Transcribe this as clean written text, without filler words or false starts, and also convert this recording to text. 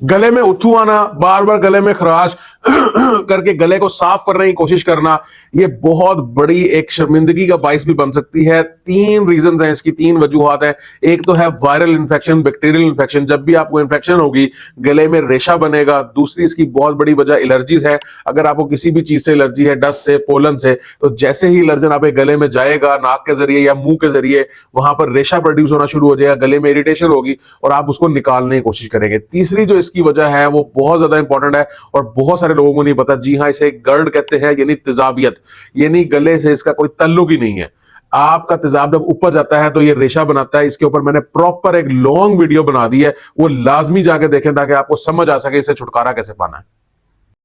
गले में उच्चू आना, बार बार गले में खराश करके गले को साफ करने की कोशिश करना, ये बहुत बड़ी एक शर्मिंदगी का बाइस भी बन सकती है। 3 रीजंस हैं इसकी, 3 वजूहात हैं। एक तो है वायरल इन्फेक्शन, बैक्टीरियल इन्फेक्शन। जब भी आपको इन्फेक्शन होगी गले में रेशा बनेगा। दूसरी इसकी बहुत बड़ी वजह एलर्जीज है। अगर आपको किसी भी चीज से एलर्जी है, डस्ट से, पोलन से, तो जैसे ही एलर्जन आपके गले में जाएगा नाक के जरिए या मुंह के जरिए, वहां पर रेशा प्रोड्यूस होना शुरू हो जाएगा, गले में इरिटेशन होगी और आप उसको निकालने की कोशिश करेंगे। तीसरी जो इसकी वजह है वो बहुत ज्यादा इंपॉर्टेंट है और बहुत सारे लोगों को नहीं पता। जी हाँ, इसे गर्ड कहते हैं, यानी तेजाबियत। यानी गले से इसका कोई ताल्लुक ही नहीं है। आपका तेजाब जब ऊपर जाता है तो ये रेशा बनाता है। इसके ऊपर मैंने प्रॉपर एक लॉन्ग वीडियो बना दी है, वो लाजमी जाके देखें ताकि आपको समझ आ सके इसे छुटकारा कैसे पाना है।